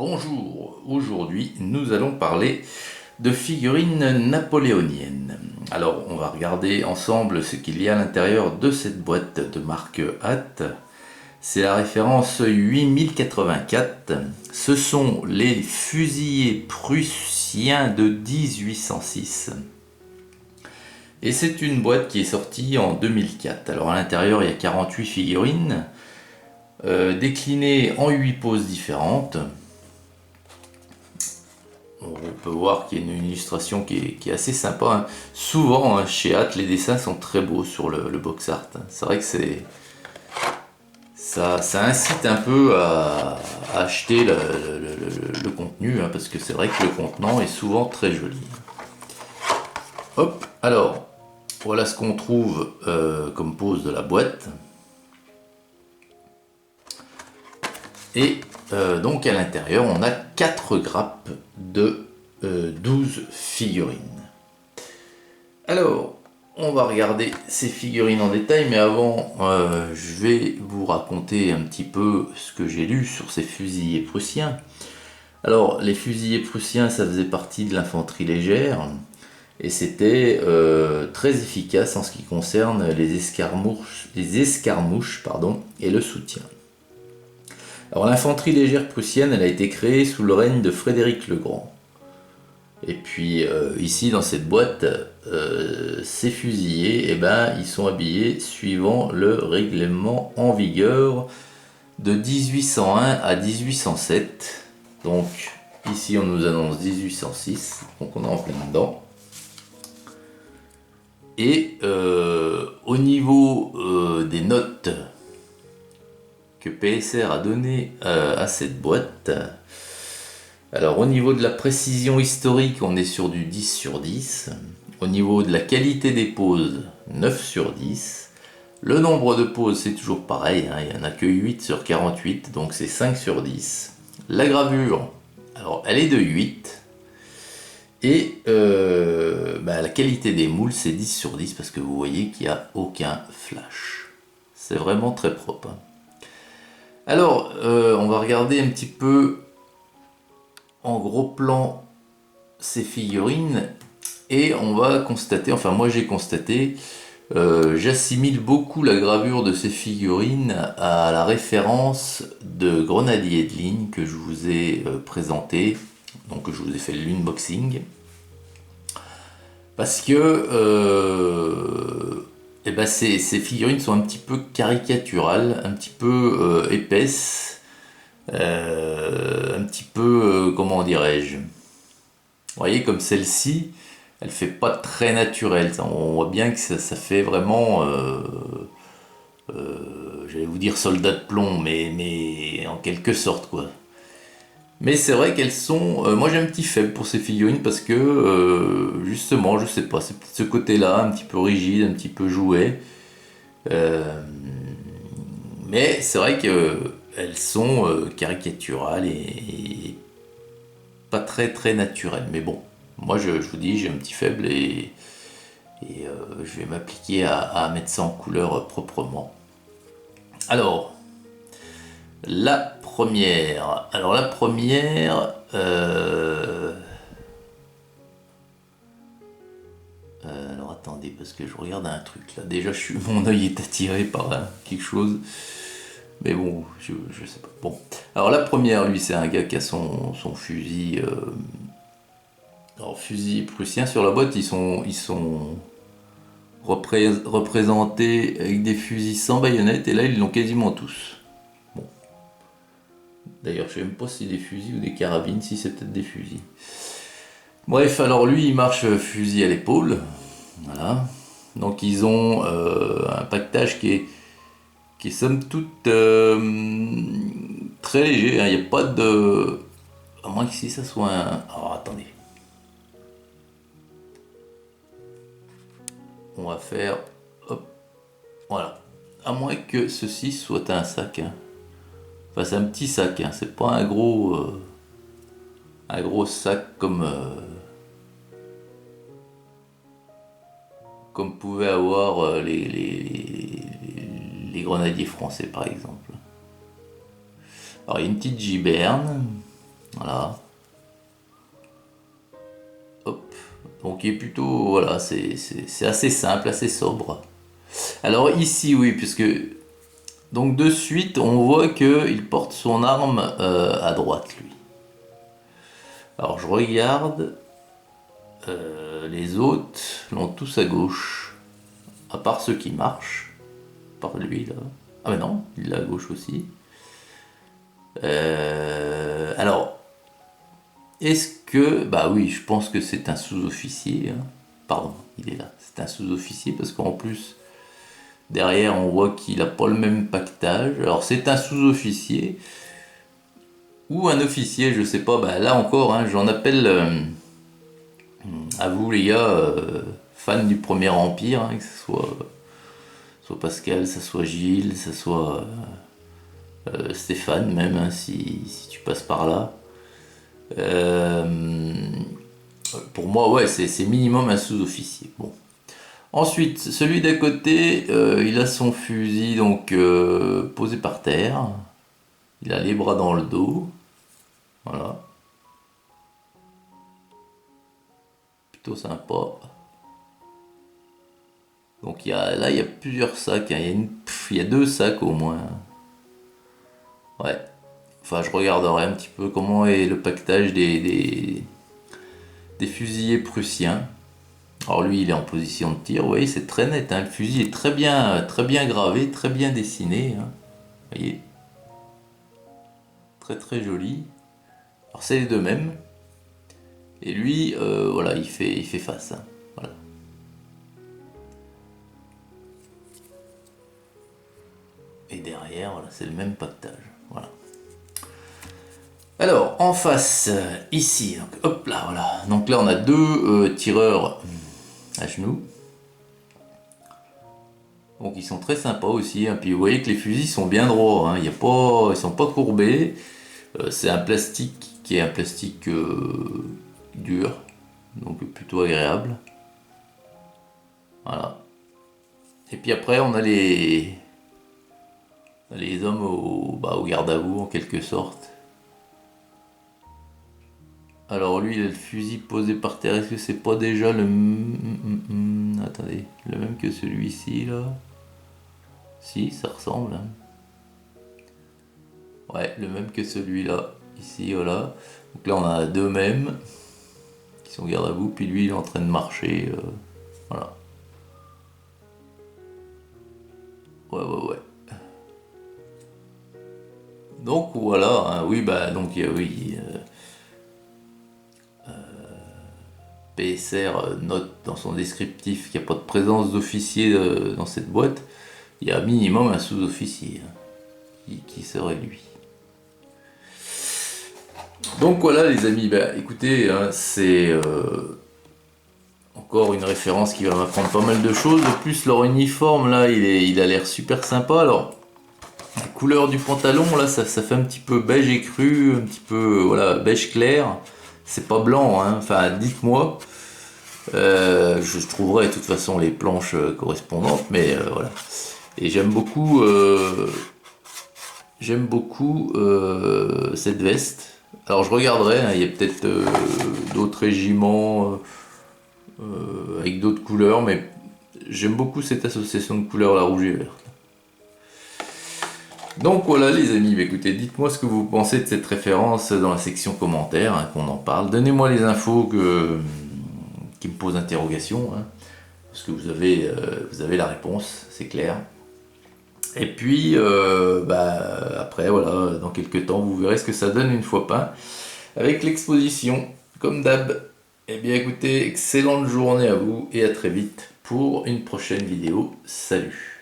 Bonjour, aujourd'hui nous allons parler de figurines napoléoniennes. Alors on va regarder ensemble ce qu'il y a à l'intérieur de cette boîte de marque Hatt. C'est la référence 8084. Ce sont les fusiliers prussiens de 1806. Et c'est une boîte qui est sortie en 2004. Alors à l'intérieur il y a 48 figurines déclinées en 8 poses différentes. On peut voir qu'il y a une illustration qui est assez sympa. Hein. Souvent, hein, chez Hatt, les dessins sont très beaux sur le box art. C'est vrai que ça incite un peu à acheter le contenu, hein, parce que c'est vrai que le contenant est souvent très joli. Hop, alors, voilà ce qu'on trouve comme pose de la boîte. Et donc à l'intérieur, on a 4 grappes de 12 figurines. Alors, on va regarder ces figurines en détail, mais avant, je vais vous raconter un petit peu ce que j'ai lu sur ces fusiliers prussiens. Alors, les fusiliers prussiens, ça faisait partie de l'infanterie légère, et c'était très efficace en ce qui concerne les escarmouches et le soutien. Alors l'infanterie légère prussienne, elle a été créée sous le règne de Frédéric le Grand. Et puis ici dans cette boîte, ces fusiliers, ils sont habillés suivant le règlement en vigueur de 1801 à 1807. Donc ici on nous annonce 1806, donc on est en plein dedans. Et au niveau des notes que PSR a donné à cette boîte. Alors au niveau de la précision historique, on est sur du 10 sur 10. Au niveau de la qualité des poses, 9 sur 10. Le nombre de poses, c'est toujours pareil, hein, il n'y en a que 8 sur 48, donc c'est 5 sur 10. La gravure, alors elle est de 8. Et la qualité des moules, c'est 10 sur 10 parce que vous voyez qu'il n'y a aucun flash. C'est vraiment très propre. Hein. Alors, on va regarder un petit peu en gros plan ces figurines et on va constater, enfin moi j'ai constaté, j'assimile beaucoup la gravure de ces figurines à la référence de Grenadier de ligne que je vous ai présenté, donc je vous ai fait l'unboxing, parce que ces figurines sont un petit peu caricaturales, un petit peu épaisses, un petit peu, comment dirais-je, vous voyez comme celle-ci, elle fait pas très naturelle, on voit bien que ça fait vraiment, j'allais vous dire soldat de plomb, mais en quelque sorte quoi. Mais c'est vrai qu'elles sont... moi j'ai un petit faible pour ces figurines parce que justement, je sais pas, c'est peut-être ce côté-là, un petit peu rigide, un petit peu jouet. Mais c'est vrai qu'elles sont caricaturales et pas très très naturelles. Mais bon, moi je vous dis, j'ai un petit faible et je vais m'appliquer à mettre ça en couleur proprement. Alors, la première. Alors la première... alors attendez, parce que je regarde un truc là. Déjà, mon œil est attiré par quelque chose. Mais bon, je sais pas. Bon. Alors la première, lui, c'est un gars qui a son fusil. Alors fusil prussien sur la boîte, ils sont représentés avec des fusils sans baïonnette. Et là, ils l'ont quasiment tous. Bon. D'ailleurs, je sais même pas si c'est des fusils ou des carabines, si c'est peut-être des fusils. Bref, alors lui, il marche fusil à l'épaule. Voilà. Donc ils ont un pactage qui est somme toute très léger. Hein. Il n'y a pas de... À moins que si ça soit un... Oh, attendez. On va faire... Hop. Voilà. À moins que ceci soit un sac. Hein. Enfin, c'est un petit sac. Hein. C'est pas un gros sac comme pouvaient avoir les grenadiers français par exemple. Alors il y a une petite giberne, Voilà. Hop. Donc il est plutôt, voilà, c'est assez simple, assez sobre. Alors ici, oui, puisque donc de suite, on voit qu'il porte son arme à droite, lui. Alors je regarde, les autres l'ont tous à gauche, à part ceux qui marchent, par lui là. Ah mais non, il l'a à gauche aussi. Alors, est-ce que... Bah oui, je pense que c'est un sous-officier, hein. Pardon, il est là. C'est un sous-officier parce qu'en plus, derrière, on voit qu'il n'a pas le même pactage. Alors, c'est un sous-officier ou un officier, je sais pas. Bah là encore, hein, j'en appelle à vous, les gars, fans du Premier Empire, hein, que ce soit Pascal, ça soit Gilles, ça soit Stéphane même, hein, si tu passes par là. Euh, pour moi, ouais, c'est minimum un sous-officier. Bon. Ensuite, celui d'à côté, il a son fusil donc posé par terre. Il a les bras dans le dos. Voilà. Plutôt sympa. Donc là, il y a plusieurs sacs, hein. Il y a deux sacs au moins. Ouais. Enfin, je regarderai un petit peu comment est le pactage des fusiliers prussiens. Alors lui, il est en position de tir. Vous voyez, c'est très net, hein. Le fusil est très bien gravé, très bien dessiné, hein. Vous voyez, très très joli. Alors c'est les deux mêmes. Et lui, voilà, il fait face, hein. Voilà. Et derrière, voilà, c'est le même pactage. Voilà. Alors, en face, ici, donc, hop là, voilà. Donc là, on a deux tireurs à genoux. Donc ils sont très sympas aussi, hein. Puis vous voyez que les fusils sont bien droits, hein. Il y a pas, ils sont pas courbés. C'est un plastique qui est un plastique dur, donc plutôt agréable. Voilà. Et puis après, on a les hommes au garde à vous en quelque sorte. Alors lui, il a le fusil posé par terre. Est-ce que c'est pas déjà attendez, le même que celui-ci là? Si, ça ressemble, hein. Ouais, le même que celui-là. Ici, voilà. Donc là, on a deux mêmes qui sont garde à vous. Puis lui, il est en train de marcher. Voilà. Ouais, ouais, ouais. Donc voilà, hein. Oui, bah donc oui, PSR note dans son descriptif qu'il n'y a pas de présence d'officier dans cette boîte. Il y a minimum un sous-officier, hein, qui serait lui. Donc voilà les amis, bah, écoutez, hein, c'est encore une référence qui va m'apprendre pas mal de choses. De plus leur uniforme là, il a l'air super sympa. Alors la couleur du pantalon là, ça fait un petit peu beige écru, un petit peu voilà beige clair. C'est pas blanc, hein. Enfin dites-moi. Je trouverai de toute façon les planches correspondantes, mais voilà. Et j'aime beaucoup cette veste. Alors je regarderai, hein, il y a peut-être d'autres régiments avec d'autres couleurs, mais j'aime beaucoup cette association de couleurs, la rouge et verte. Donc voilà les amis, bah, écoutez, dites-moi ce que vous pensez de cette référence dans la section commentaires, hein, qu'on en parle. Donnez-moi les infos qui me posent interrogation, hein, parce que vous avez la réponse, c'est clair. Et puis, bah, après, voilà, dans quelques temps, vous verrez ce que ça donne une fois peint. Avec l'exposition, comme d'hab. Eh bien écoutez, excellente journée à vous et à très vite pour une prochaine vidéo. Salut!